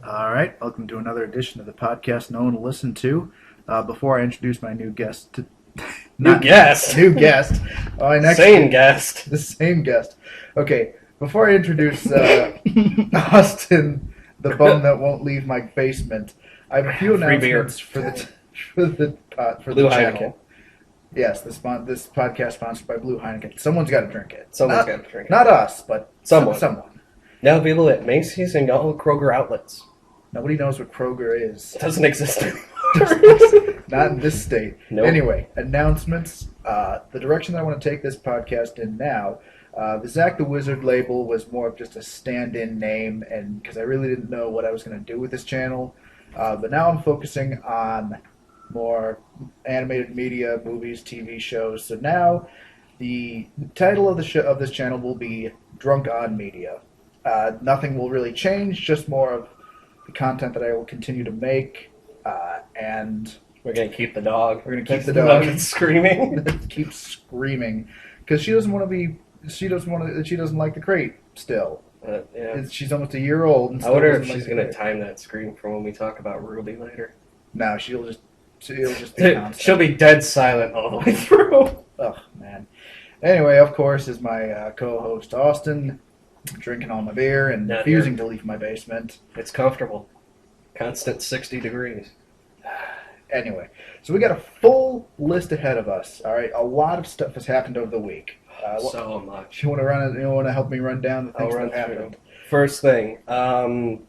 All right, welcome to another edition of the podcast no one will listen to. Before I introduce my new guest, New guest. Same guest. The same guest. Okay, before I introduce Austin, the bum that won't leave my basement, I have a few announcements for the Blue channel. Heineken. Yes, this podcast sponsored by Blue Heineken. Someone's got to drink it. Someone's got to drink it. Not us, but Someone. Now Available at Macy's and all Kroger outlets. Nobody knows what Kroger is. It doesn't exist anymore. Not in this state. Nope. Anyway, announcements. The direction that I want to take this podcast in now, the Zach the Wizard label was more of just a stand-in name, and because I really didn't know what I was going to do with this channel. But now I'm focusing on more animated media, movies, TV shows. So now the title of this channel will be Drunk on Media. Nothing will really change, just more of the content that I will continue to make, and We're going to keep the dog. We're going to keep the dog. That's screaming. keep screaming because she doesn't like the crate still. Yeah. She's almost a year old. And I wonder if doesn't she's like going to time that scream for when we talk about Ruby later. No, it'll just be constant. She'll be dead silent all the way through. Oh man. Anyway, of course, is my co-host Austin, drinking all my beer and Not refusing to leave my basement. It's comfortable. Constant 60 degrees. Anyway, so we got a full list ahead of us. All right, a lot of stuff has happened over the week. So much. You want to help me run down the things that happened? First thing,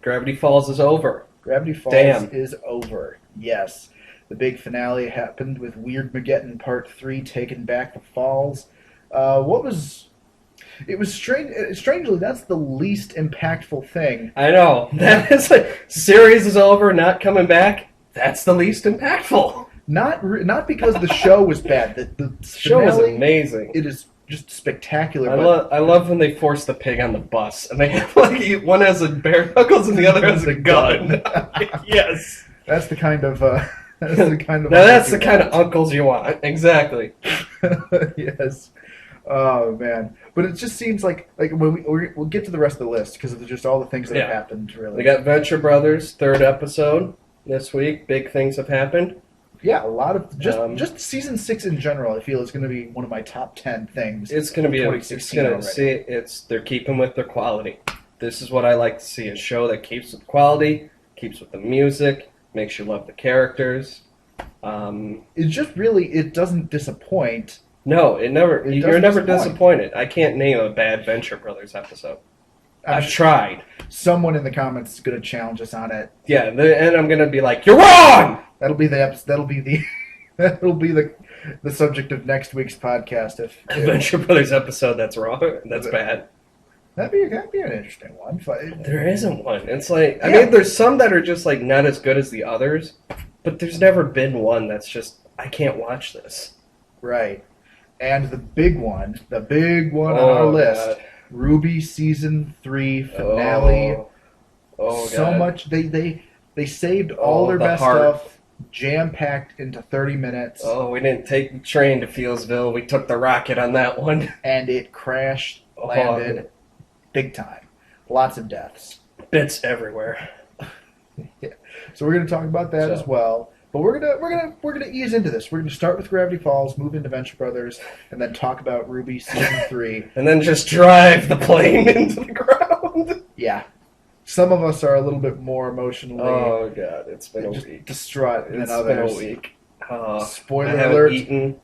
Gravity Falls is over. Gravity Falls is over. Yes, the big finale happened with Weirdmageddon Part 3 taking back the falls. It was strange. Strangely, that's the least impactful thing. I know. That is like, series is over, not coming back. That's the least impactful. Not because the show was bad. The show was finale, amazing. It is just spectacular. I love when they force the pig on the bus and they have like one has a bare knuckles and the other has a gun. Yes, that's the kind of. That's the kind of uncles you want. Exactly. Yes. Oh man, but it just seems like when we'll get to the rest of the list because of just all the things that have happened. Really, we got Venture Brothers 3rd episode this week. Big things have happened. Yeah, a lot of just season 6 in general. I feel is going to be one of my top 10 things. It's going to be 2016. They're keeping with their quality. This is what I like to see: a show that keeps with quality, keeps with the music, makes you love the characters. It doesn't disappoint. No, you're never disappointed. I can't name a bad Venture Brothers episode. I've tried. Someone in the comments is going to challenge us on it. Yeah, and I'm going to be like, "You're wrong." That'll be the subject of next week's podcast. If Venture Brothers episode that's wrong, that's bad. That'd be an interesting one. There isn't one. It's like I mean, there's some that are just like not as good as the others, but there's never been one that's just I can't watch this. Right. And the big one on our list, Ruby Season 3 finale. So much. They saved all their best stuff, jam-packed into 30 minutes. Oh, we didn't take the train to Fieldsville. We took the rocket on that one. And it crashed, landed, big time. Lots of deaths. Bits everywhere. Yeah. So we're going to talk about that as well. But we're gonna ease into this. We're gonna start with Gravity Falls, move into Venture Brothers, and then talk about Ruby Season 3. And then just drive the plane into the ground. Yeah. Some of us are a little bit more emotionally. Oh god, it's been a week. Distraught than others. It's been a week. Spoiler alert: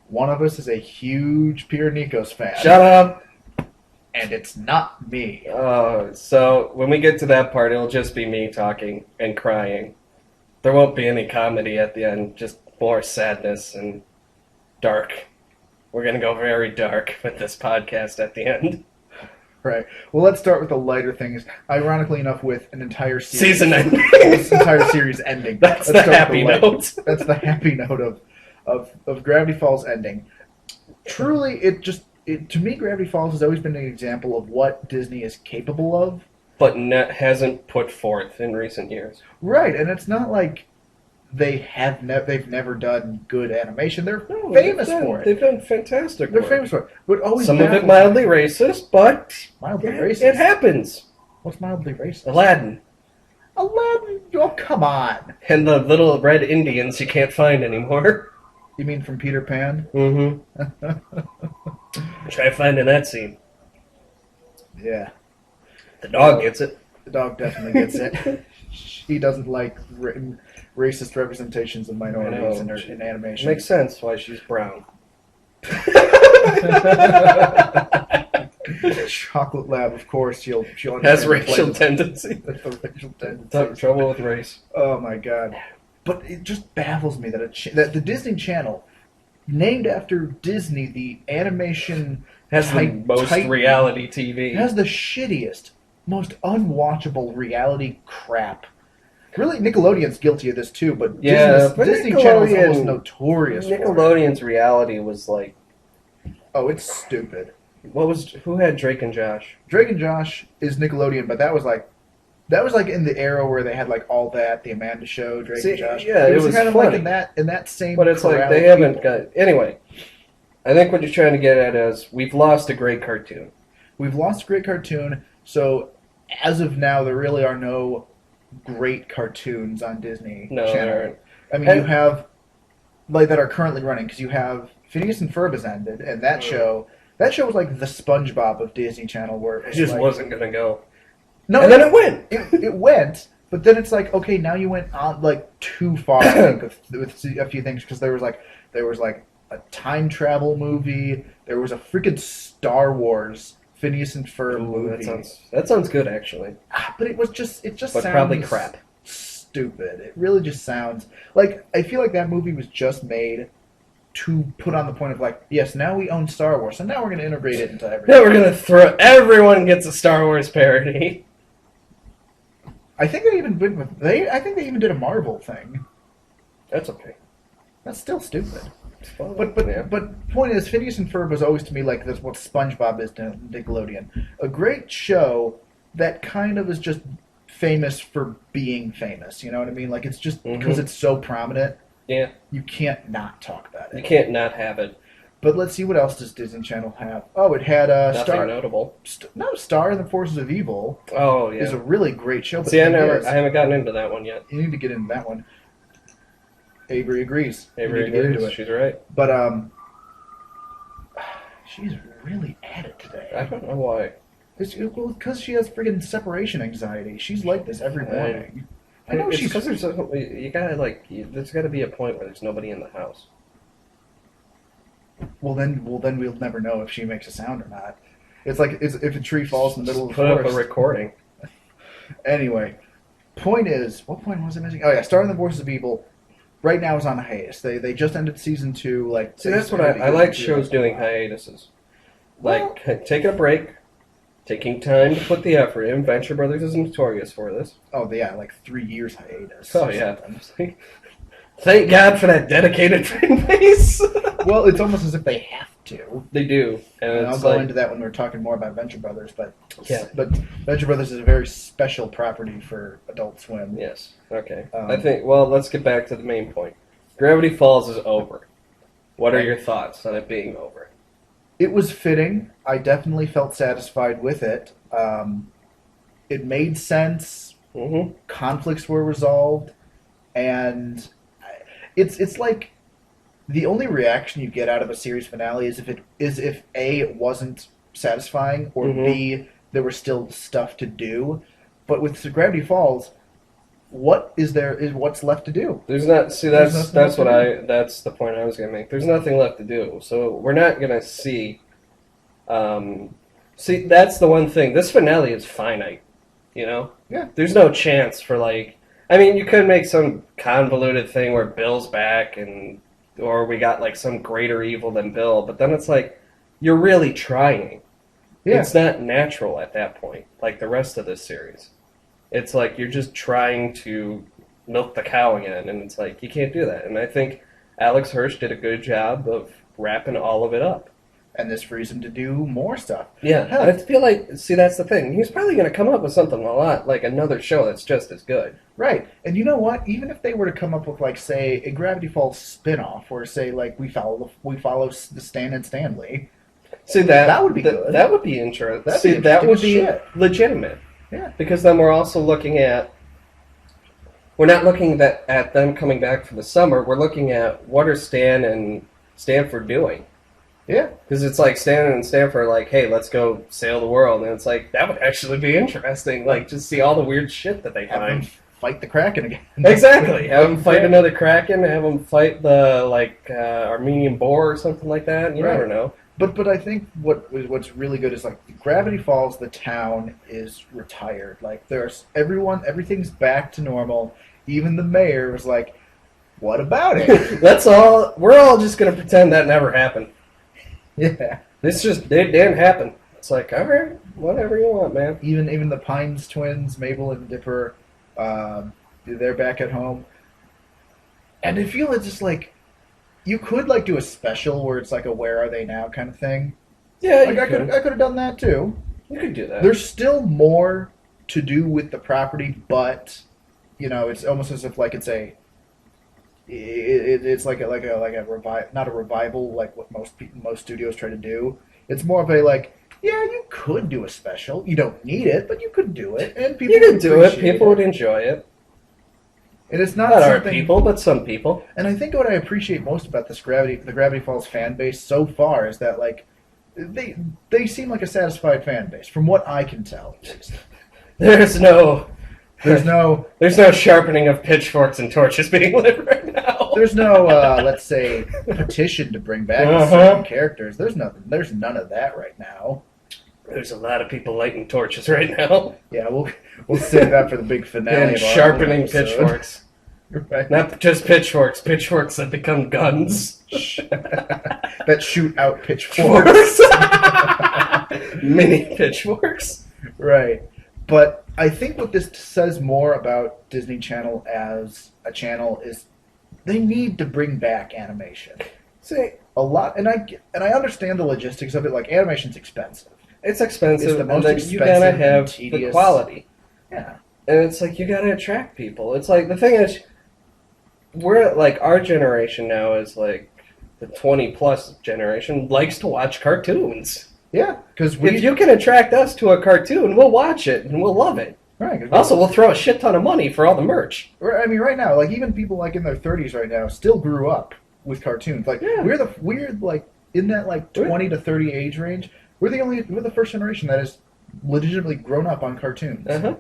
one of us is a huge Pure Nikos fan. Shut up. And it's not me. So when we get to that part, it'll just be me talking and crying. There won't be any comedy at the end, just more sadness and dark. We're going to go very dark with this podcast at the end. Right. Well, let's start with the lighter things. Ironically enough, with an entire series. Season ending. This entire series ending. That's the happy note. That's the happy note of Gravity Falls ending. Truly, to me, Gravity Falls has always been an example of what Disney is capable of. But hasn't put forth in recent years. Right, and it's not like they've never done good animation. They're famous for it. They've done fantastic They're work. famous for it. But always some of it mildly racist, but mildly racist. It happens. What's mildly racist? Aladdin. Aladdin? Oh, come on. And the little red Indians you can't find anymore. You mean from Peter Pan? Mm-hmm. Try finding that scene. Yeah. The dog gets it. The dog definitely gets it. He doesn't like racist representations of minorities in animation. Makes sense why she's brown. Chocolate Lab, of course, she'll has racial tendencies. Racial tendencies. Trouble with race. Oh my god! But it just baffles me that the Disney Channel, named after Disney, the animation has the most reality TV. Has the shittiest, most unwatchable reality crap. Really, Nickelodeon's guilty of this too, but Disney Channel is almost notorious. Nickelodeon's reality was like, oh, it's stupid. Who had Drake and Josh? Drake and Josh is Nickelodeon, but that was like in the era where they had like All That, the Amanda Show, Drake and Josh. Yeah, it was kind of funny. like in that same. But it's like they haven't got anyway. I think what you're trying to get at is we've lost a great cartoon. We've lost a great cartoon. So as of now, there really are no great cartoons on Disney Channel. There aren't. I mean, you have like that are currently running because you have Phineas and Ferb has ended, and that show. That show was like the SpongeBob of Disney Channel, where it just wasn't gonna go. No, and then it went. It went, but then it's like, okay, now you went on like too far. I think with a few things because there was like a time travel movie. There was a freaking Star Wars Phineas and Ferb movie. That sounds good actually. But it just but sounds probably crap. Stupid. It really just sounds like I feel like that movie was just made to put on the point of like, yes, now we own Star Wars, so now we're going to integrate it into everything. Now we're going to throw everyone gets a Star Wars parody. I think they even did a Marvel thing. That's okay. That's still stupid. But point is, Phineas and Ferb was always to me like this what SpongeBob is to Nickelodeon. A great show that kind of is just famous for being famous. You know what I mean? Like it's just because it's so prominent. Yeah. You can't not talk about it. You can't not have it. But let's see, what else does Disney Channel have? Oh, it had Nothing notable. Star and the Forces of Evil. Oh, yeah. Is a really great show. But see, I haven't gotten into that one yet. You need to get into that one. Avery agrees. Avery agrees. Get into it. She's right. But, she's really at it today. I don't know why. Because she has friggin' separation anxiety. She's like this every morning. I know she's because there's there's got to be a point where there's nobody in the house. Well then we'll never know if she makes a sound or not. It's like if a tree falls in the middle of the forest. Put up a recording. Anyway, point is, what point was I missing? Oh yeah, Star and the Voices of Evil. Right now is on a hiatus. They just ended season 2. Like, see, that's what I like shows doing hiatuses. Like taking a break. Taking time to put the effort in. Venture Brothers is notorious for this. Oh, yeah, like 3 years hiatus. Oh, yeah. Thank God for that dedicated fan base. Well, it's almost as if they have to. They do. And I'll go into that when we're talking more about Venture Brothers. But Venture Brothers is a very special property for Adult Swim. Yes. Okay. I think, let's get back to the main point. Gravity Falls is over. What are your thoughts on it being over? It was fitting. I definitely felt satisfied with it. It made sense. Mm-hmm. Conflicts were resolved, and it's like the only reaction you get out of a series finale is if A, it wasn't satisfying, or B, there was still stuff to do. But with Gravity Falls, what's left to do? There's not. See, that's the point I was going to make. There's nothing left to do, so we're not going to see. See, that's the one thing. This finale is finite. You know. Yeah. There's no chance for I mean, you could make some convoluted thing where Bill's back or we got like some greater evil than Bill, but then it's like you're really trying. Yeah. It's not natural at that point, like the rest of this series. It's like you're just trying to milk the cow again, and it's like you can't do that. And I think Alex Hirsch did a good job of wrapping all of it up. And this frees him to do more stuff. Yeah, I feel like, see, that's the thing. He's probably going to come up with something a lot, like another show that's just as good. Right. And you know what? Even if they were to come up with, like, say, a Gravity Falls spin-off, or say, like, we follow the Stan and Stanley. See, that would be good. That would be interesting. That would be legitimate. Yeah. Because then we're also looking at we're not looking at them coming back for the summer. We're looking at what are Stan and Stanford doing. Yeah. Because it's like Stan and Stanford are like, hey, let's go sail the world. And it's like, that would actually be interesting. Like, just see all the weird shit that they Have them find. fight the Kraken again. Exactly. Have them fight another Kraken. Have them fight the, Armenian boar or something like that. You never know. But I think what's really good is, like, Gravity Falls, the town is retired. Like, everything's back to normal. Even the mayor was like, what about it? We're all just going to pretend that never happened. Yeah. It didn't happen. It's like, all right, whatever you want, man. Even the Pines twins, Mabel and Dipper, they're back at home. And I feel it's just like, you could like do a special where it's like a "Where Are They Now" kind of thing. Yeah, like I could have done that too. You could do that. There's still more to do with the property, but it's almost as if like it's like a not a revival like what most studios try to do. It's more of a like, yeah, you could do a special. You don't need it, but you could do it, and people would do it. People would enjoy it. And it's not our people, but some people. And I think what I appreciate most about the Gravity Falls fan base so far is that like they seem like a satisfied fan base, from what I can tell. There's no sharpening of pitchforks and torches being lit right now. There's no let's say petition to bring back certain characters. There's none of that right now. There's a lot of people lighting torches right now. Yeah, we'll save that for the big finale. And sharpening pitchforks. Right. Not just pitchforks that become guns. That shoot out pitchforks. Mini pitchforks. Right. But I think what this says more about Disney Channel as a channel is they need to bring back animation. See, a lot, and I understand the logistics of it. Like, animation's expensive. It's expensive, It's the most expensive you gotta have tedious. the quality. Yeah. And it's like, you gotta attract people. It's like, the thing is, we're, like, our generation now is, like, the 20-plus generation likes to watch cartoons. Yeah, because if you can attract us to a cartoon, we'll watch it, and we'll love it. Right. Also, we'll throw a shit ton of money for all the merch. I mean, right now, like, even people, like, in their 30s right now still grew up with cartoons. Like, we're like, in that, like, 20 to 30 age range, we're the first generation that has legitimately grown up on cartoons. Uh-huh.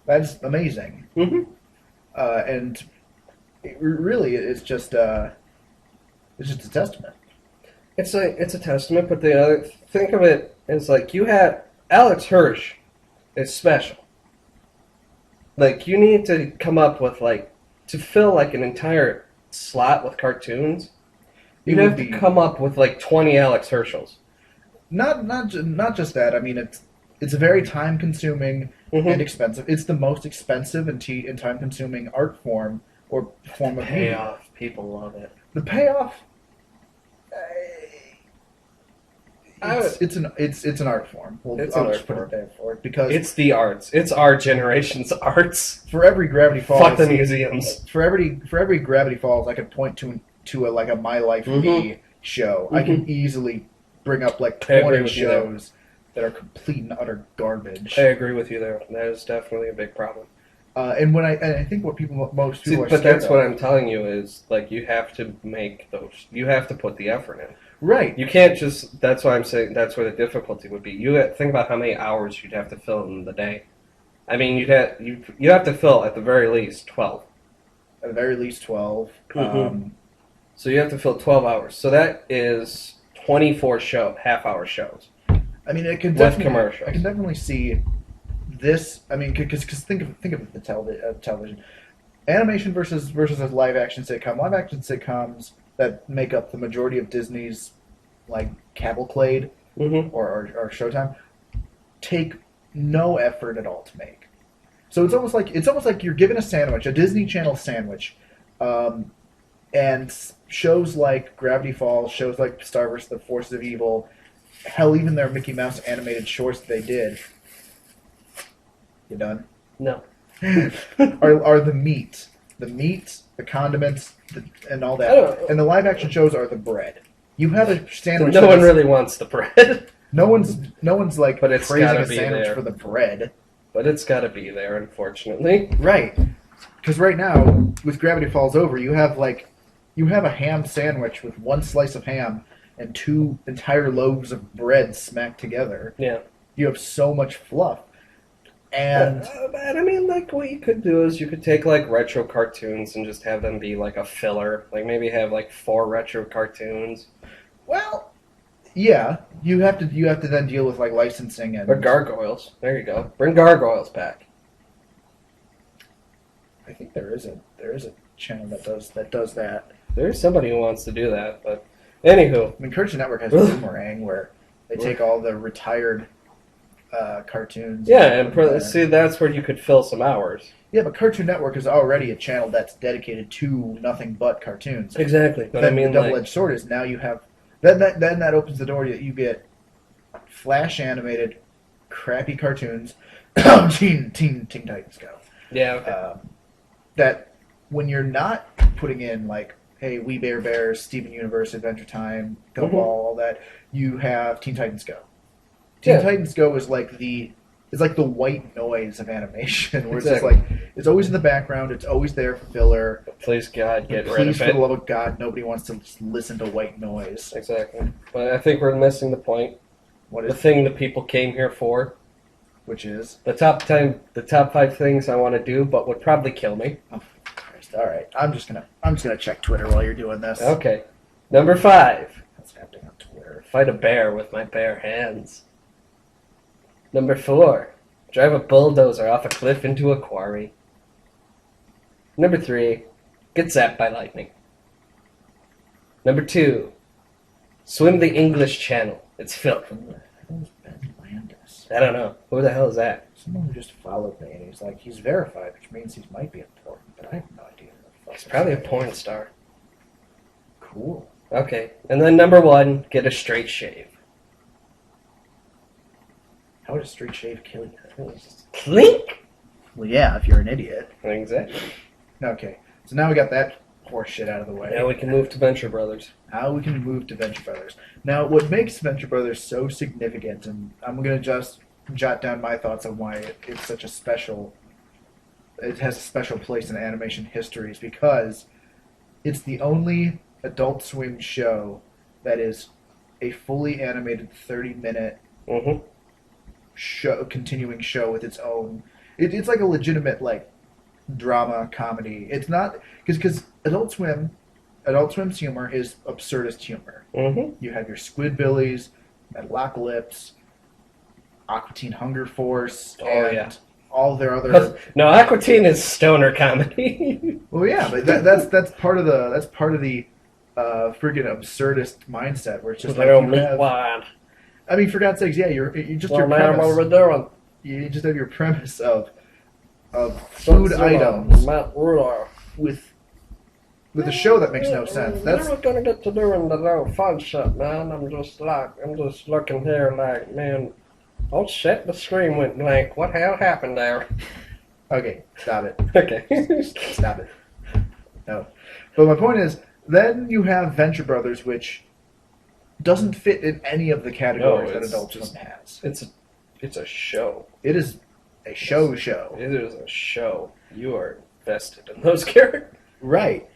That's amazing. Mm-hmm. And it's just a testament. It's a testament, but think of it as like, you had Alex Hirsch is special. Like, you need to come up with, like, to fill like an entire slot with cartoons, you'd have to come up with like 20 Alex Hirschels. Not just that. I mean, it's a very time consuming and expensive. It's the most expensive and time consuming art form or form of media. Payoff. People love it. The payoff. It's an art form. I'll just put it there for it because it's the arts. It's our generation's arts. For every Gravity Falls, fuck the museums. For every Gravity Falls, I could point to a My Life Me show. I can easily bring up like 20 shows that are complete and utter garbage. I agree with you there. That is definitely a big problem. And I think what most people are but scared that's of, what I'm telling you is, like, you have to make those. You have to put the effort in. Right. You can't just. That's why I'm saying that's where the difficulty would be. You think about how many hours you'd have to fill in the day. I mean, you have to fill at the very least 12. At the very least 12. So you have to fill 12 hours. So that is 24 half-hour shows. I mean, it can with commercials. I can definitely see this. I mean, because think of the television, animation versus a live action sitcom. Live action sitcoms that make up the majority of Disney's like cavalcade or Showtime take no effort at all to make. So it's almost like you're given a sandwich, a Disney Channel sandwich, and shows like Gravity Falls, shows like Star vs. the Forces of Evil, hell, even their Mickey Mouse animated shorts that they did. You done? No. are the meat, the condiments, and all that. And the live action shows are the bread. You have a sandwich. No one really wants the bread. No one's like but it's praising gotta a be sandwich there. for the bread. But it's got to be there, unfortunately. Right. because right now with Gravity Falls Over, you have a ham sandwich with one slice of ham and two entire loaves of bread smacked together. Yeah. You have so much fluff. And I mean, like, what you could do is you could take, like, retro cartoons and just have them be, like, a filler. Like, maybe have, like, 4 retro cartoons. well, yeah, you have to then deal with like licensing and Or gargoyles. There you go. Bring gargoyles back. I think there is a channel that does that. There's somebody who wants to do that, but anywho. I mean, Cartoon Network has Boomerang, where they take all the retired cartoons. Yeah, and see, that's where you could fill some hours. Yeah, but Cartoon Network is already a channel that's dedicated to nothing but cartoons. Exactly, but then I mean, the double-edged sword is now you have then that opens the door that you get flash animated, crappy cartoons. Teen Titans Go. Yeah. Okay. That when you're not putting in like, hey, We Bare Bears, Steven Universe, Adventure Time, Gumball, all that, you have Teen Titans Go. Teen Titans Go is like the white noise of animation, where it's just like it's always in the background, it's always there for filler. Please God, get rid of it. Please, for the love of God, nobody wants to just listen to white noise. Exactly. But I think we're missing the point. What is the thing that people came here for? Which is the top 5 things I want to do, but would probably kill me. Oh, Christ! All right, I'm just gonna check Twitter while you're doing this. Okay. Number 5. What's happening on Twitter? Fight a bear with my bare hands. Number 4. Drive a bulldozer off a cliff into a quarry. Number 3. Get zapped by lightning. Number 2. Swim the English Channel. It's filth. Who's Ben Landis? I don't know. Who the hell is that? Someone who just followed me, and he's verified, which means he might be important, but I have no idea. He's probably a porn star. Cool. Okay. And then number 1. Get a straight shave. How would a straight shave kill you? Clink! Well, yeah, if you're an idiot. Exactly. Okay, so now we got that horse shit out of the way. Now we can move to Venture Brothers. Now we can move to Venture Brothers. Now, what makes Venture Brothers so significant, and I'm going to just jot down my thoughts on why it's such a special... It has a special place in animation history, is because it's the only Adult Swim show that is a fully animated 30-minute continuing show with its own... It's like a legitimate, like, drama, comedy. It's not... Because Adult Swim's humor is absurdist humor. You have your Squidbillies, Metalocalypse, Aqua Teen Hunger Force, and all their other... No, Aqua Teen is stoner comedy. Well, yeah, but that's part of the freaking absurdist mindset, where it's just like you have... I mean, for God's sakes, yeah, you just your premise. What we're doing? You just have your premise of food items with a show that makes no sense. That's what gonna get to doing the little fun shit, man. I'm just looking here like, man. Oh shit! The screen went blank. What the hell happened there? Okay, stop it. Okay, stop it. No, but my point is, then you have Venture Brothers, which doesn't fit in any of the categories that Adult Swim has. It's a show. It is a show. It is a show. You are invested in those characters. Right.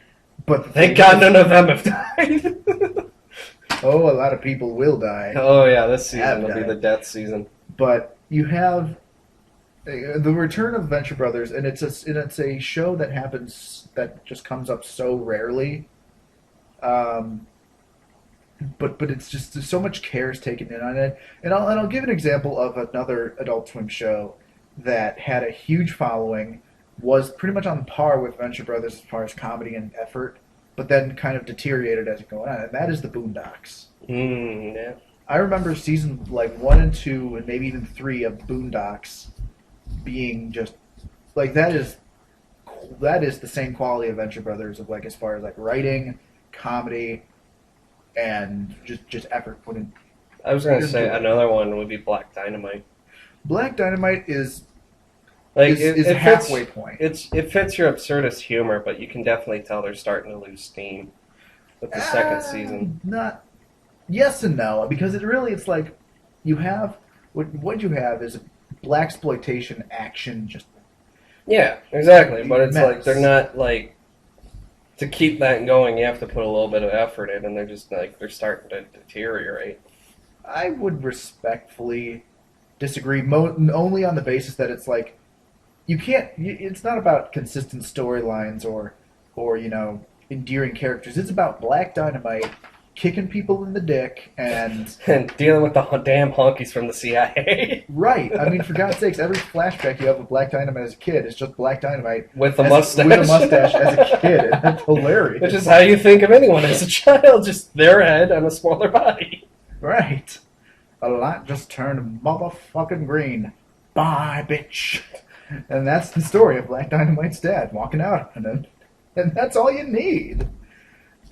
But thank God none of them have died. Oh, a lot of people will die. Oh, yeah, this season will be the death season. But you have the return of Venture Brothers, and it's a show that just comes up so rarely. But it's just there's so much care is taken in on it, and I'll give an example of another Adult Swim show that had a huge following, was pretty much on par with Venture Brothers as far as comedy and effort, but then kind of deteriorated as it went on, and that is the Boondocks. Yeah. I remember season 1 and 2 and maybe even 3 of Boondocks being just like that is the same quality of Venture Brothers of as far as writing, comedy, and just effort put in. I was going to say another one would be Black Dynamite. Black Dynamite is it a halfway point. It fits your absurdist humor, but you can definitely tell they're starting to lose steam with the second season. Not yes and no, because it's like you have what you have is blaxploitation action. Yeah, exactly. But it's like mess. they're not like to keep that going. You have to put a little bit of effort in, and they're just like they're starting to deteriorate. I would respectfully disagree, only on the basis that it's like you can't. It's not about consistent storylines or endearing characters. It's about Black Dynamite kicking people in the dick and And dealing with the damn honkies from the CIA right. I mean, for God's sakes, every flashback you have of Black Dynamite as a kid is just Black Dynamite with a mustache. With a mustache as a kid, and that's hilarious. Which is how you think of anyone as a child, just their head on a smaller body. Right. A light just turned motherfucking green. Bye, bitch. And that's the story of Black Dynamite's dad walking out on him. And that's all you need.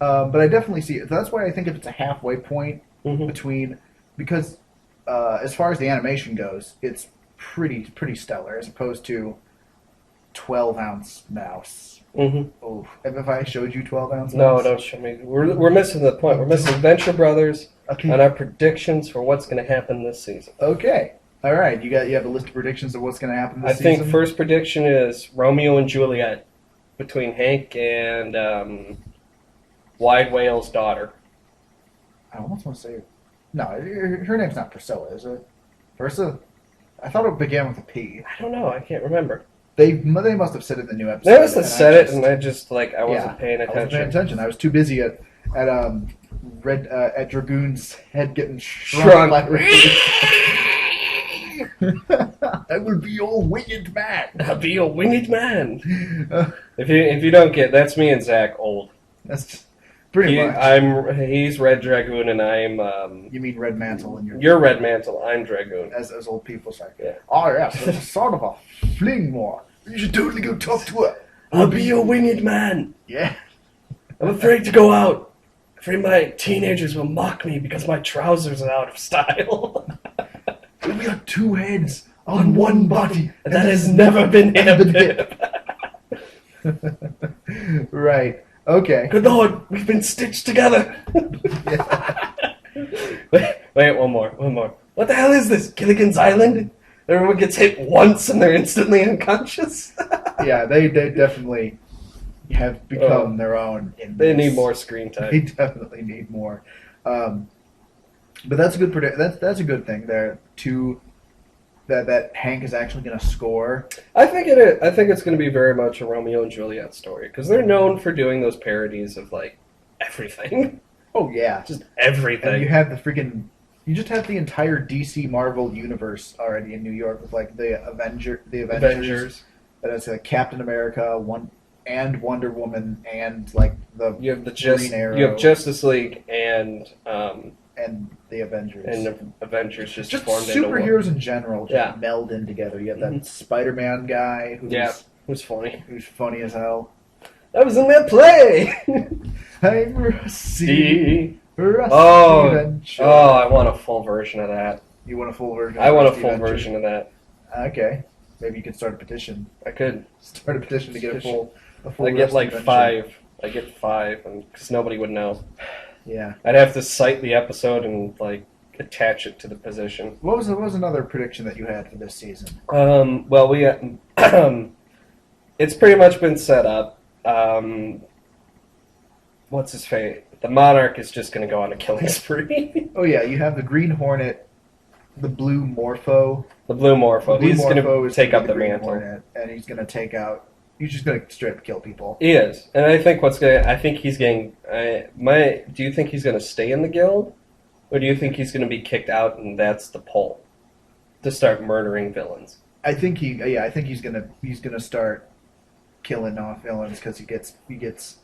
But I definitely see it. That's why I think if it's a halfway point between, because as far as the animation goes, it's pretty stellar as opposed to 12-ounce mouse. Oh, if I showed you 12-ounce No, mouse? don't show me. We're missing the point. We're missing Venture Brothers Okay. and our predictions for what's going to happen this season. Okay. All right. You have a list of predictions of what's going to happen this I think season? first prediction is Romeo and Juliet between Hank and Wide Whale's daughter. I almost want to say... No, her name's not Priscilla, is it? Priscilla? I thought it began with a P. I don't know. I can't remember. They must have said it in the new episode. They must have said it, and I just I wasn't paying I wasn't paying attention. attention. I was too busy at Dragoon's head getting shrunk. I will be your winged man. I'll be your winged man. If you don't get, that's me and Zach old. That's just pretty much. He's Red Dragoon, and I'm. You mean Red Mantle, and you're Red Mantle. I'm Dragoon. As old people say. Yeah. Oh yes, there's a sort of a fling more. You should totally go talk to her. I'll be your winged man. Yeah. I'm afraid to go out. Afraid my teenagers will mock me because my trousers are out of style. We got two heads on one body, and that has never been hip. Right. Okay. Good Lord, we've been stitched together. Wait, one more. What the hell is this? Gilligan's Island? Everyone gets hit once and they're instantly unconscious? Yeah, they definitely have become their own. They need more screen time. They definitely need more. But that's a good that's a good thing there. That Hank is actually going to score. I think it's going to be very much a Romeo and Juliet story because they're known for doing those parodies of like everything. Oh yeah, just everything. And you have you just have the entire DC Marvel universe already in New York with like the Avengers. That is Captain America, and Wonder Woman, and like Green Arrow. You have Justice League and the Avengers. And the Avengers just formed superheroes in general meld in together. You have that Spider-Man guy who's funny. Who's funny as hell. That was in that play! I'm Rusty. Oh, I want a full version of that. You want a full version? I want a full version of that. Okay. Maybe you could start a petition. I could. Start a petition to get a full I get like five. I get 5, because nobody would know. Yeah. I'd have to cite the episode and like attach it to the position. What was another prediction that you had for this season? Well, we it's pretty much been set up. What's his fate? The Monarch is just going to go on a killing spree. Oh yeah, you have the Green Hornet, the Blue Morpho. The Blue Morpho. He's going to take up the Green mantle, Hornet, and he's going to take out. He's just going to straight up kill people. He is, and I think he's getting. Do you think he's going to stay in the guild, or do you think he's going to be kicked out, and that's the pull to start murdering villains? I think he's gonna start killing off villains because he gets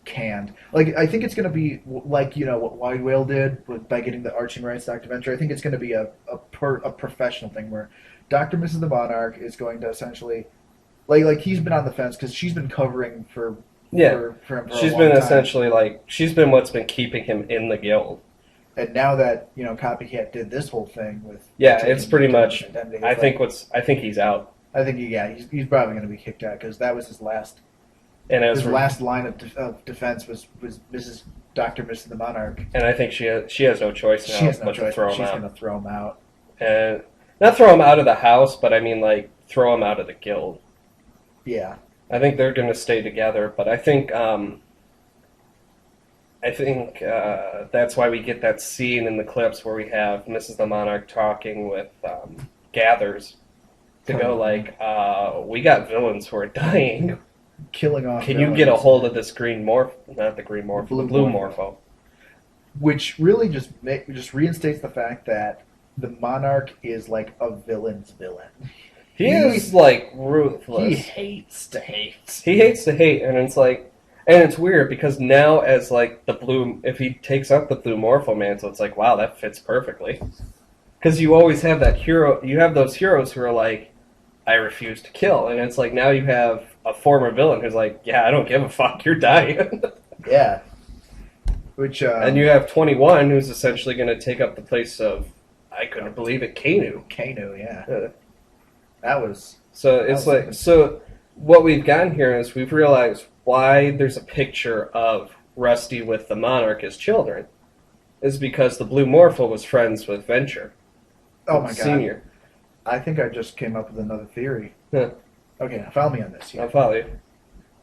canned. Like I think it's gonna be like what Wide Whale did by getting the arching rights to Dr. Venture. I think it's gonna be a professional thing where Dr. Mrs. the Monarch is going to essentially like he's been on the fence because she's been covering for him for she's a long been time. essentially she's been what's been keeping him in the guild. And now that Copycat did this whole thing with it's pretty much. Identity, I think he's out. I think he's probably going to be kicked out because that was his last. And his last line of defense was Dr. Mrs. the Monarch. And I think she has no choice now but to throw him out. She's going to throw him out. And not throw him out of the house, but I mean throw him out of the guild. Yeah. I think they're going to stay together, but I think that's why we get that scene in the clips where we have Mrs. the Monarch talking with Gathers to go like, we got villains who are dying. Killing off. Can you get a hold of this not the green morpho, the blue morpho? Which really just reinstates the fact that the Monarch is like a villain's villain. He is like ruthless. He hates to hate. He hates to hate, and it's like, and it's weird because now as like the blue, if he takes up the blue morpho mantle, it's like, wow, that fits perfectly. Because you always have that hero, you have those heroes who are like, I refuse to kill, and it's like now you have a former villain who's like, yeah, I don't give a fuck, you're dying. Yeah. Which and you have 21 who's essentially going to take up the place of, I couldn't believe it, Kanu. Kanu, yeah. That was... So it's like, so what we've gotten here is we've realized why there's a picture of Rusty with the Monarch as children is because the Blue Morpho was friends with Venture. Oh my god. Senior. I think I just came up with another theory. Huh. Okay, now follow me on this. I'll follow you.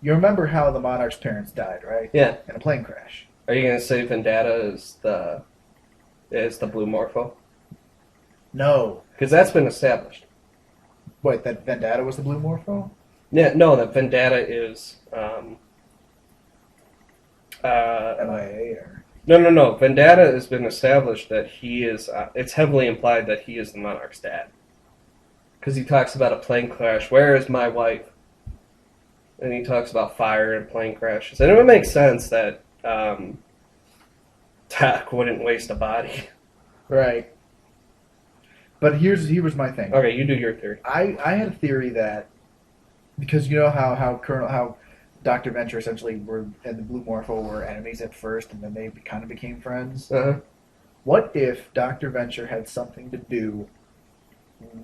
You remember how the Monarch's parents died, right? Yeah. In a plane crash. Are you going to say Vendetta is the Blue Morpho? No. Because that's been established. Wait, that Vendetta was the Blue Morpho? Yeah, no, that Vendetta is... MIA or... No. Vendetta has been established that he is... it's heavily implied that he is the Monarch's dad. Because he talks about a plane crash. Where is my wife? And he talks about fire and plane crashes. And it would make sense that Tak wouldn't waste a body. Right. But here was my thing. Okay, you do your theory. I had a theory that because you know how Dr. Venture essentially and the Blue Morpho were enemies at first and then they kind of became friends. Uh-huh. What if Dr. Venture had something to do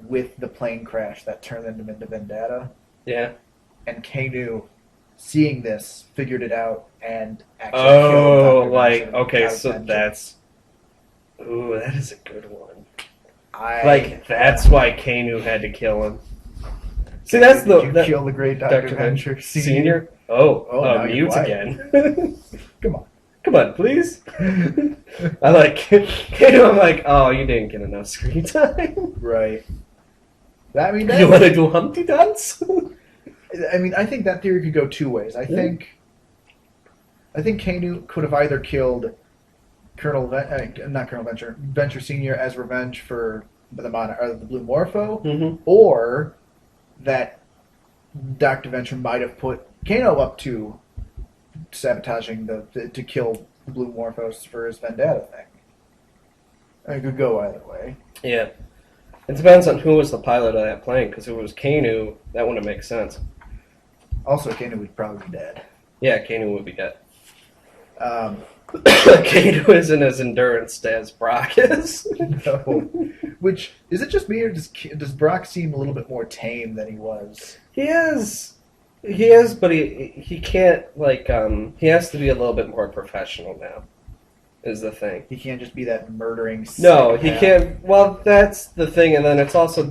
with the plane crash that turned them into Vendetta? Yeah. And Kanu, seeing this, figured it out and actually killed Dr. like Venture okay, so Venture. that's that is a good one. That's why Kanu had to kill him. See, that's kill the great Dr. Venture Senior. Mute again. Come on, please. I like Kanu. I'm like, oh, you didn't get enough screen time. Right. You want to do Humpty Dance? I think that theory could go two ways. I think Kanu could have either killed Venture Senior as revenge for the Blue Morpho, or that Dr. Venture might have put Kano up to sabotaging to kill the Blue Morphos for his Vendetta thing. It could go either way. Yeah. It depends on who was the pilot of that plane, because if it was Kanu, that wouldn't make sense. Also, Kanu would probably be dead. Yeah, Kanu would be dead. Kanu isn't as enduring as Brock is. No. Which, is it just me, or does Brock seem a little bit more tame than he was? He is, but he can't, he has to be a little bit more professional now, is the thing. He can't just be that murdering No, psychopath. he can't, well, that's the thing, and then it's also,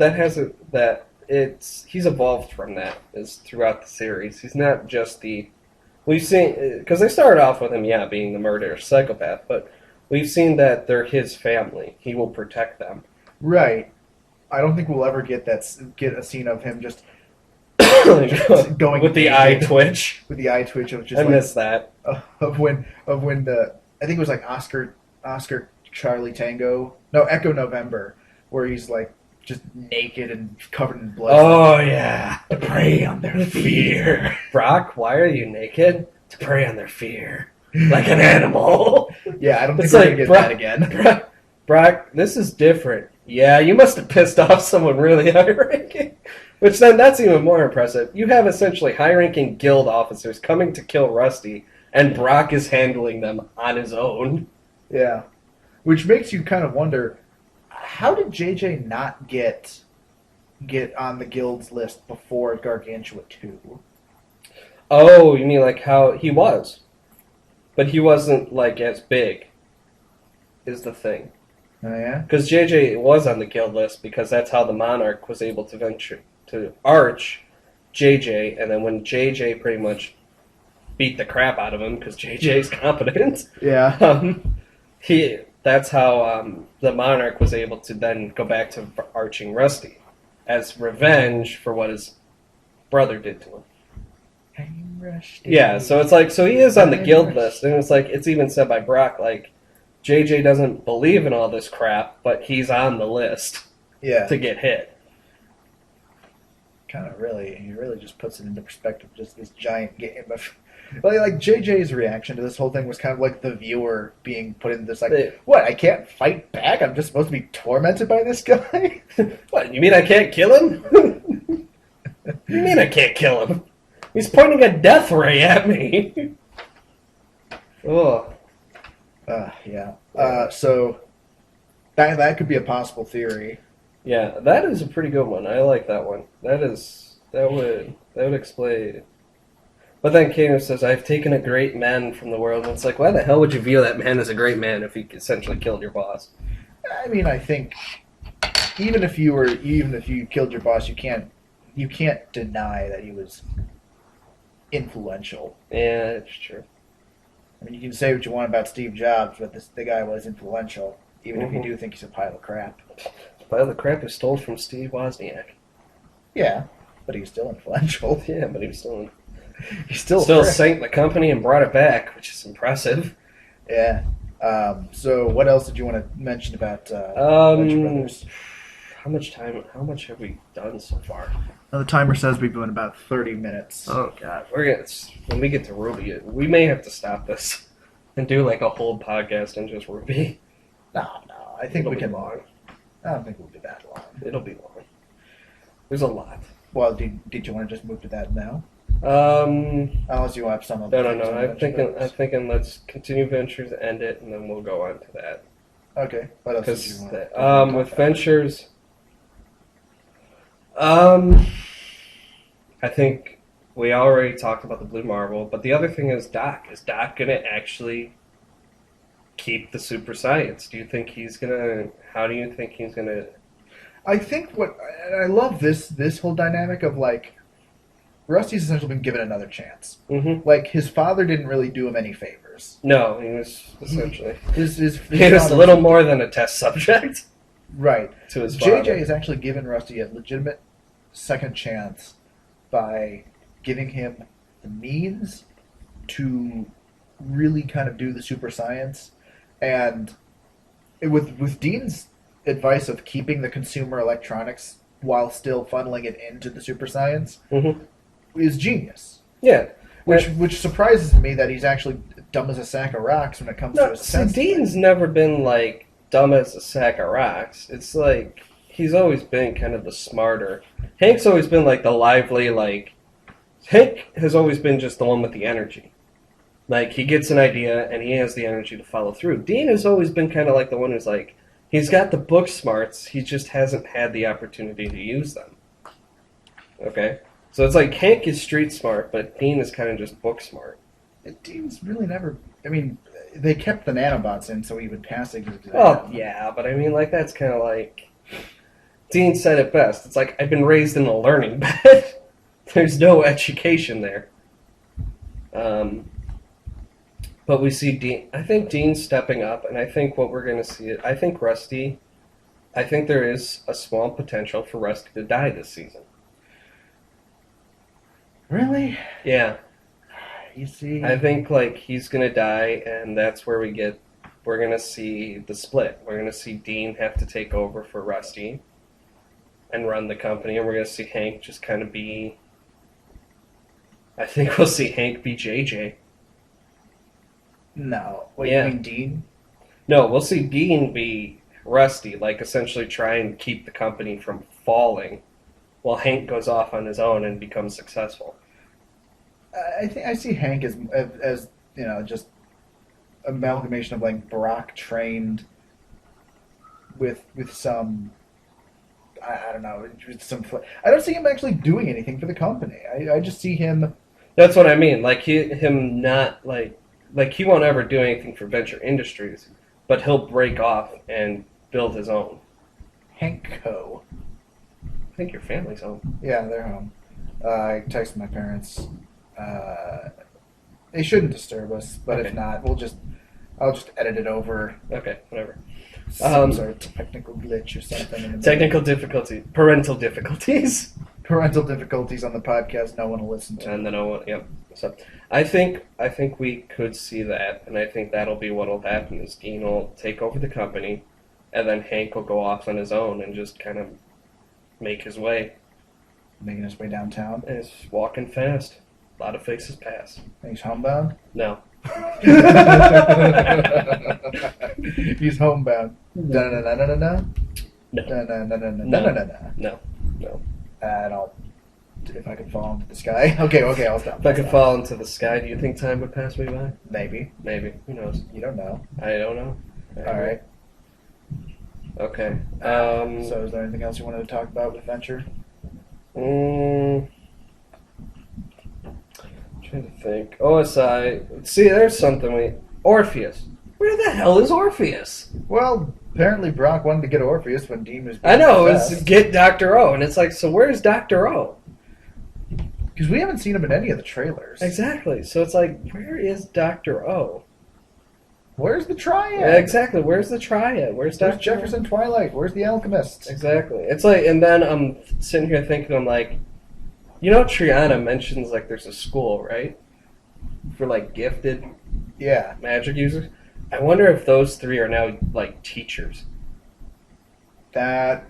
he's evolved from that, is throughout the series. He's not just we've seen, because they started off with him, being the murderous psychopath, but we've seen that they're his family. He will protect them. Right. I don't think we'll ever get a scene of him just going with the eye twitch. With the eye twitch of just I miss that. Of when the I think it was like Oscar Charlie Tango. No, Echo November, where he's like just naked and covered in blood. Oh yeah. To prey on their fear. Brock, why are you naked? To prey on their fear. Like an animal. Yeah, I don't think we're gonna get that again. Brock, this is different. Yeah, you must have pissed off someone really high-ranking. Which then, that's even more impressive. You have essentially high-ranking guild officers coming to kill Rusty, and Brock is handling them on his own. Yeah. Which makes you kind of wonder, how did JJ not get on the guild's list before Gargantua 2? Oh, you mean like how he was. But he wasn't, as big, is the thing. Oh, yeah? Because JJ was on the guild list because that's how the Monarch was able to venture to Arch JJ, and then when JJ pretty much beat the crap out of him because JJ's competent, Yeah. that's how the Monarch was able to then go back to arching Rusty as revenge for what his brother did to him. I'm Rusty. Yeah, so it's like, so he is on the I'm guild Rusty. list, and it's like, it's even said by Brock, like, JJ doesn't believe in all this crap, but he's on the list Yeah. to get hit. Kind of really, he really just puts it into perspective. Just this giant game of, well, like JJ's reaction to this whole thing was kind of like the viewer being put in this like, what? I can't fight back. I'm just supposed to be tormented by this guy. What, you mean I can't kill him? What do you mean I can't kill him? He's pointing a death ray at me. Oh. Yeah. So that could be a possible theory. Yeah, that is a pretty good one. I like that one. That would explain. But then Kano says, "I've taken a great man from the world." And it's like, why the hell would you view that man as a great man if he essentially killed your boss? I mean, I think even if you killed your boss, you can't deny that he was influential. Yeah, it's true. I mean, you can say what you want about Steve Jobs, but the guy was influential, even if you do think he's a pile of crap. Well, the crap is stole from Steve Wozniak. Yeah, but he's still influential. Yeah, but he was still He's still sank the company and brought it back, which is impressive. Yeah. So what else did you want to mention about Venture Brothers? How much have we done so far? The timer says we've been about 30 minutes. Oh god, when we get to Ruby, we may have to stop this and do like a whole podcast on just Ruby. No, I think It'll we be can. long. I don't think we'll be that long. It'll be long. There's a lot. Well, did you want to just move to that now? Unless you have some of No. things on I'm thinking let's continue Ventures, end it, and then we'll go on to that. Okay. What else did you Because want to talk with about? Ventures, I think we already talked about the Blue Marble, but the other thing is Doc. Is Doc going to actually keep the super science? Do you think he's going to... How do you think he's going to... I think and I love this whole dynamic of like, Rusty's essentially been given another chance. Mm-hmm. Like, his father didn't really do him any favors. No, he was essentially... He was a little more than a test subject. Right. To his father. JJ has actually given Rusty a legitimate second chance by giving him the means to really kind of do the super science. And with Dean's advice of keeping the consumer electronics while still funneling it into the super science is genius. Yeah. Which surprises me that he's actually dumb as a sack of rocks when it comes to his sense. Dean's never been like dumb as a sack of rocks. It's like he's always been kind of the smarter. Hank's always been like the lively, like Hank has always been just the one with the energy. Like he gets an idea and he has the energy to follow through. Dean has always been kind of like the one who's like he's got the book smarts, he just hasn't had the opportunity to use them. Okay? So it's like Hank is street smart, but Dean is kind of just book smart. Dean's really never... I mean, they kept the nanobots in so he would pass it. Oh, yeah, but I mean, like, that's kind of like... Dean said it best. It's like, I've been raised in a learning bed. There's no education there. But we see Dean... I think Dean's stepping up, and I think what we're going to see... I think Rusty... I think there is a small potential for Rusty to die this season. Really? Yeah. You see? I think, like, he's going to die, and that's where we're going to see the split. We're going to see Dean have to take over for Rusty and run the company, and we're going to see Hank just kind of be... I think we'll see Hank be JJ. No. Wait, Yeah. you mean Dean? No, we'll see Dean be Rusty, like, essentially try and keep the company from falling while Hank goes off on his own and becomes successful. I think I see Hank as you know, just amalgamation of like Brock trained with some I don't know, with some. I don't see him actually doing anything for the company. I just see him. That's what I mean. Like him not like he won't ever do anything for Venture Industries, but he'll break off and build his own. Hank Co. I think your family's home. Yeah, they're home. I texted my parents. They shouldn't disturb us, but Okay. if not, I'll just edit it over. Okay, whatever. Some sort of technical glitch or something. In the Technical difficulty, parental difficulties, parental difficulties on the podcast. No one will listen to. and then yep. So I think we could see that, and I think that'll be what'll happen. Is Dean will take over the company, and then Hank will go off on his own and just kind of make his way. Making his way downtown. And he's walking fast. A lot of faces pass. He's homebound. No. He's homebound. Da-na-na-na-na-na. No. Da-na-na-na-na-na-na-na. No. No. And I'll, if I can fall into the sky. Okay, I'll stop. If I could fall into the sky, do you think time would pass me by? Maybe. Maybe. Who knows? You don't know. I don't know. All right. Okay. So is there anything else you wanted to talk about with Venture? Trying to think. OSI. See, there's something Orpheus. Where the hell is Orpheus? Well, apparently Brock wanted to get Orpheus when Dean was. I know, possessed. it's get Dr. O, and it's like, so where's Dr. O? Because we haven't seen him in any of the trailers. Exactly. So it's like, where is Dr. O? Where's the Triad? Yeah, exactly. Where's the Triad? Where's Where's Dr. Jefferson Twilight? Where's the Alchemist? Exactly. It's like, and then I'm sitting here thinking, I'm like, you know, Triana mentions like there's a school, right? For like gifted Yeah. magic users. I wonder if those three are now like teachers. That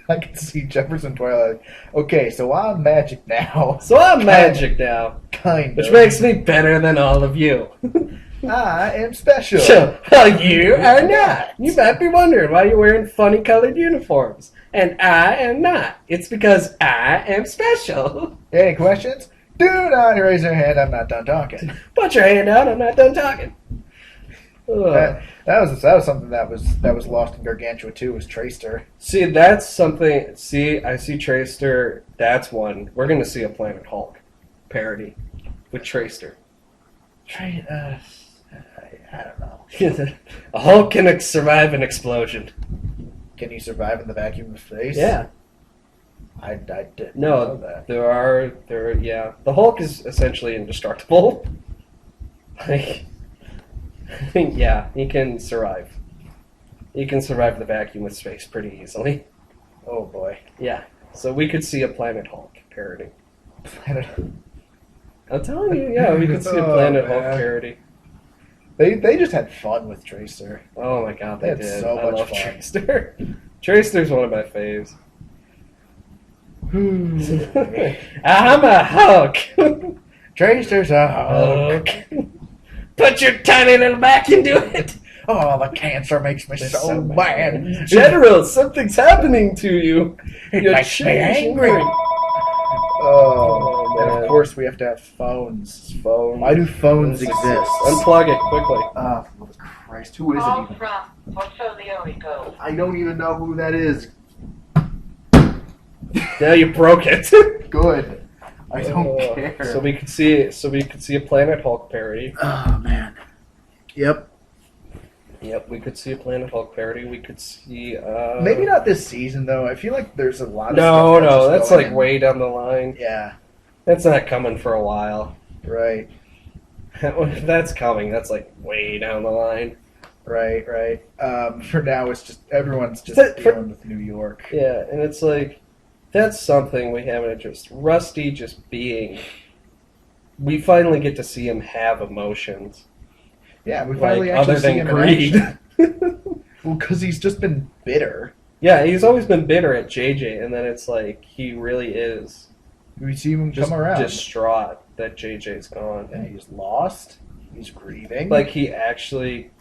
I can see Jefferson Twilight. Okay, so I'm magic now. So I'm magic now, Kind which of. makes me better than all of you. I am special. So, you are not. You might be wondering why you're wearing funny colored uniforms. And I am not. It's because I am special. Any questions? Do not raise your hand. I'm not done talking. Put your hand out. I'm not done talking. Ugh. That was something that was lost in Gargantua too. Was Tracer. See, that's something. See, I see Tracer. That's one. We're going to see a Planet Hulk parody with Tracer. I don't know. A Hulk can survive an explosion. Can you survive in the vacuum of space? Yeah. I didn't No, know that. yeah. The Hulk is essentially indestructible. Like, yeah, he can survive. He can survive the vacuum of space pretty easily. Oh boy. Yeah. So we could see a Planet Hulk parody. Planet. I'm telling you, yeah, we could see a Oh, Planet Hulk man. parody. They just had fun with Tracer. Oh my god, They they had did. so I much love fun. Tracer. Tracer's one of my faves. I'm a Hulk. Tracer's a Hulk. Put your tiny little back into it. Oh, the cancer makes me so mad. General, something's happening to you. It You're makes me changing. angry. Oh, and man. of course we have to have phones. Phone. Why do phones exist? Unplug it quickly. Oh, mother Christ, who is it Call even? from Portfolio Eco. I don't even know who that is. Now you broke it. Good. I don't care. So we could see a Planet Hulk parody. Oh man. Yep. Yep, we could see a Planet Hulk parody. We could see Maybe not this season though. I feel like there's a lot of No, stuff no, just that's going like in. way down the line. Yeah. That's not coming for a while. Right. If that's coming, that's like way down the line. Right. For now, it's just everyone's just But for- dealing with New York. Yeah, and it's like that's something we haven't addressed. Rusty just being. We finally get to see him have emotions. Yeah, we Like, finally actually other see than him in greed. action. Well, because he's just been bitter. Yeah, he's always been bitter at JJ, and then it's like he really is We see him just come around. distraught that JJ's gone. Yeah, he's lost. He's grieving. Like he actually,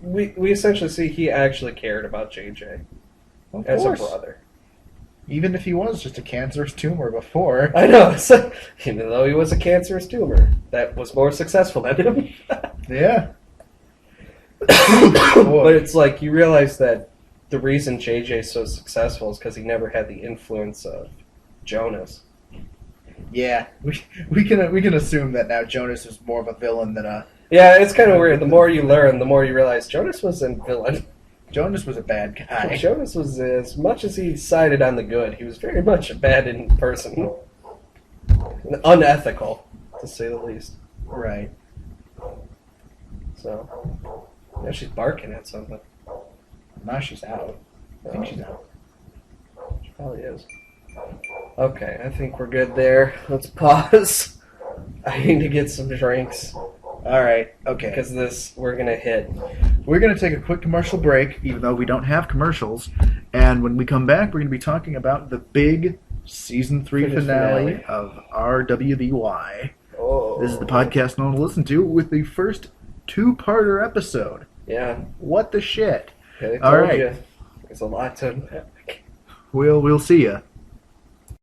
we essentially see he actually cared about JJ of as course. a brother. Even if he was just a cancerous tumor before. I know, it's like, even though he was a cancerous tumor, that was more successful than him. Yeah. But it's like you realize that the reason JJ's so successful is because he never had the influence of Jonas. Yeah, we can assume that now Jonas is more of a villain than a. Yeah, it's kind of weird. The more you learn, the more you realize Jonas was a villain. Jonas was a bad guy. Jonas was, as much as he sided on the good, he was very much a bad person. unethical, to say the least. Right. So, yeah, she's barking at something. Now she's out. I think she's out. She probably is. Okay, I think we're good there. Let's pause. I need to get some drinks. All right. Okay. Because this, we're going to hit. We're going to take a quick commercial break, even though we don't have commercials. And when we come back, we're going to be talking about the big Season 3 finale of RWBY. Oh. This is the podcast no one will listen to with the first two-parter episode. Yeah. What the shit? Okay, All right. There's a lot to unpack. We'll see ya.